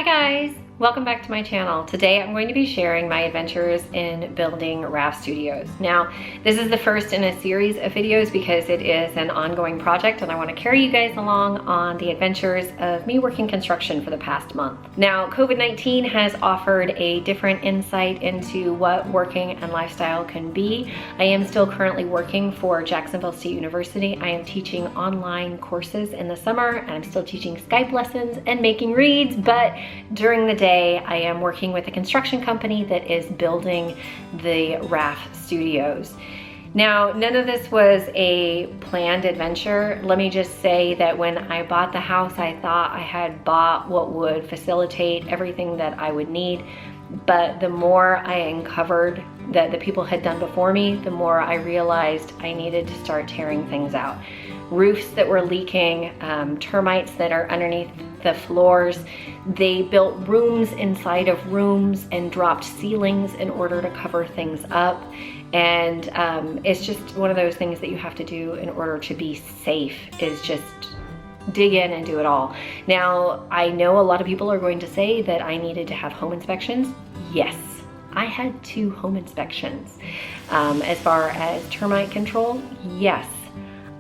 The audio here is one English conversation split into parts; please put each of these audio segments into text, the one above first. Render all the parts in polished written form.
Hi guys, welcome back to my channel. Today I'm going to be sharing my adventures in building Raffe Studios. Now, this is the first in a series of videos because it is an ongoing project and I want to carry you guys along on the adventures of me working construction for the past month. Now, COVID-19 has offered a different insight into what working and lifestyle can be. I am still currently working for Jacksonville State University. I am teaching online courses in the summer and I'm still teaching Skype lessons and making reads, but during the day, I am working with a construction company that is building the Raffe Studios. Now, none of this was a planned adventure. Let me just say that when I bought the house, I thought I had bought what would facilitate everything that I would need. But the more I uncovered that the people had done before me, the more I realized I needed to start tearing things out. Roofs that were leaking, termites that are underneath the floors. They built rooms inside of rooms and dropped ceilings in order to cover things up. And it's just one of those things that you have to do in order to be safe, is just dig in and do it all. Now, I know a lot of people are going to say that I needed to have home inspections. Yes, I had 2 home inspections. As far as termite control, yes.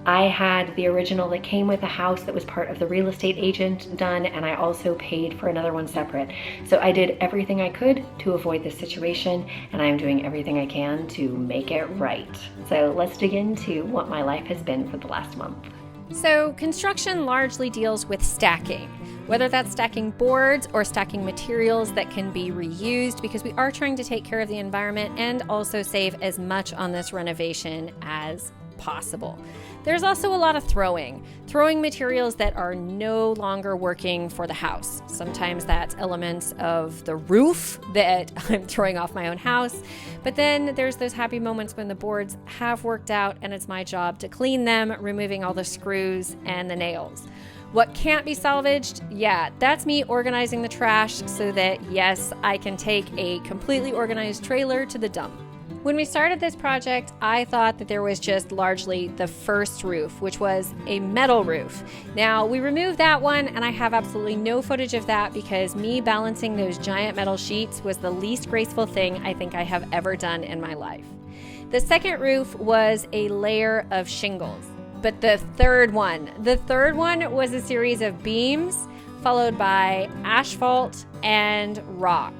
I had the original that came with the house that was part of the real estate agent done, and I also paid for another one separate. So I did everything I could to avoid this situation, and I'm doing everything I can to make it right. So let's dig into what my life has been for the last month. So construction largely deals with stacking, whether that's stacking boards or stacking materials that can be reused, because we are trying to take care of the environment and also save as much on this renovation as possible. There's also a lot of throwing materials that are no longer working for the house. Sometimes that's elements of the roof that I'm throwing off my own house, but then there's those happy moments when the boards have worked out and it's my job to clean them, removing all the screws and the nails. What can't be salvaged? Yeah, that's me organizing the trash so that, yes, I can take a completely organized trailer to the dump. When we started this project, I thought that there was just largely the first roof, which was a metal roof. Now, we removed that one, and I have absolutely no footage of that because me balancing those giant metal sheets was the least graceful thing I think I have ever done in my life. The second roof was a layer of shingles, but the third one was a series of beams followed by asphalt and rock.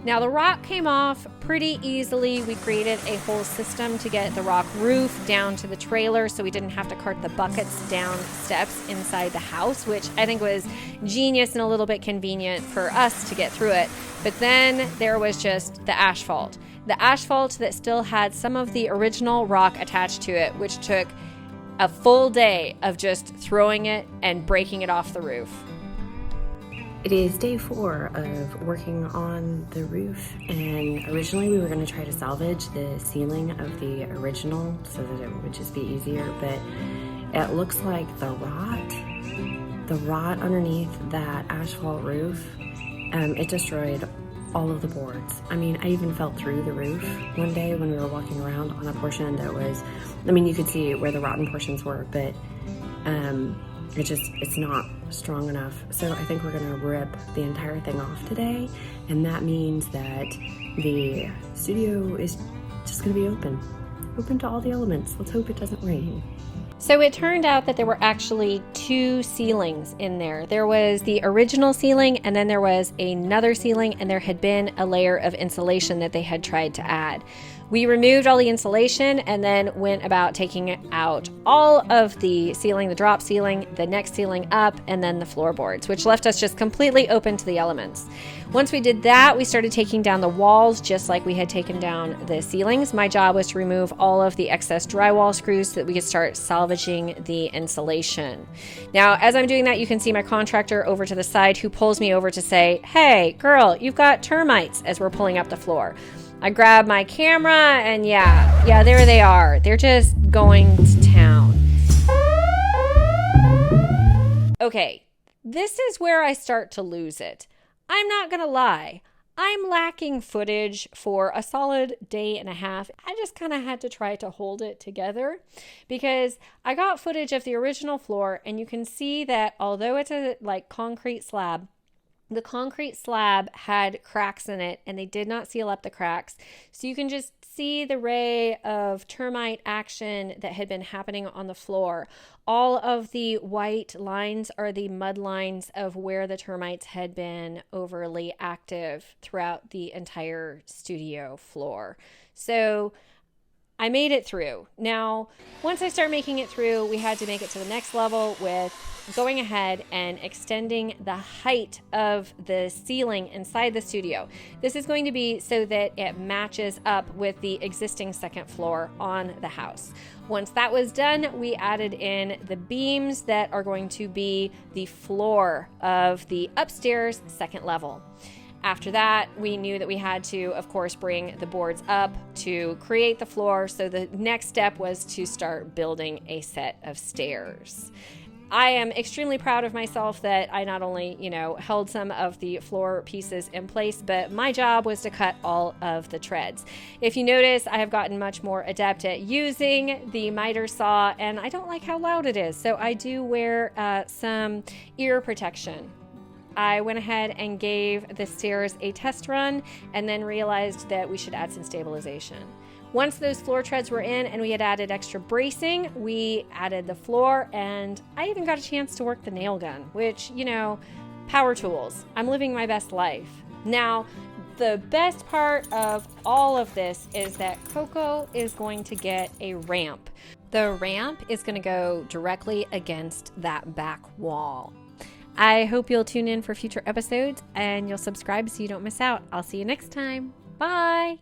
Now, the rock came off pretty easily. We created a whole system to get the rock roof down to the trailer so we didn't have to cart the buckets down steps inside the house, which I think was genius and a little bit convenient for us to get through it. But then there was just the asphalt. The asphalt that still had some of the original rock attached to it, which took a full day of just throwing it and breaking it off the roof. It is day 4 of working on the roof, and originally we were going to try to salvage the ceiling of the original so that it would just be easier, but it looks like the rot underneath that asphalt roof, it destroyed all of the boards. I mean, I even fell through the roof one day when we were walking around on a portion that was, I mean, you could see where the rotten portions were, but it's not strong enough. So I think we're gonna rip the entire thing off today, and that means that the studio is just gonna be open to all the elements. Let's hope it doesn't rain. So it turned out that there were actually 2 ceilings in there. There was the original ceiling, and then there was another ceiling, and there had been a layer of insulation that they had tried to add. We removed all the insulation and then went about taking out all of the ceiling, the drop ceiling, the next ceiling up, and then the floorboards, which left us just completely open to the elements. Once we did that, we started taking down the walls just like we had taken down the ceilings. My job was to remove all of the excess drywall screws so that we could start salvaging the insulation. Now, as I'm doing that, you can see my contractor over to the side who pulls me over to say, "Hey, girl, you've got termites," as we're pulling up the floor. I grab my camera and yeah, there they are. They're just going to town. Okay, this is where I start to lose it. I'm not gonna lie. I'm lacking footage for a solid day and a half. I just kind of had to try to hold it together because I got footage of the original floor, and you can see that although it's a concrete slab, The concrete slab had cracks in it and they did not seal up the cracks. So you can just see the ray of termite action that had been happening on the floor. All of the white lines are the mud lines of where the termites had been overly active throughout the entire studio floor. So I made it through. Now, once I start making it through, we had to make it to the next level with going ahead and extending the height of the ceiling inside the studio. This is going to be so that it matches up with the existing second floor on the house. Once that was done, we added in the beams that are going to be the floor of the upstairs second level. After that, we knew that we had to, of course, bring the boards up to create the floor. So the next step was to start building a set of stairs. I am extremely proud of myself that I not only, held some of the floor pieces in place, but my job was to cut all of the treads. If you notice, I have gotten much more adept at using the miter saw, and I don't like how loud it is. So I do wear some ear protection. I went ahead and gave the stairs a test run and then realized that we should add some stabilization. Once those floor treads were in and we had added extra bracing, we added the floor, and I even got a chance to work the nail gun, which, power tools. I'm living my best life. Now, the best part of all of this is that Coco is going to get a ramp. The ramp is going to go directly against that back wall. I hope you'll tune in for future episodes and you'll subscribe so you don't miss out. I'll see you next time. Bye.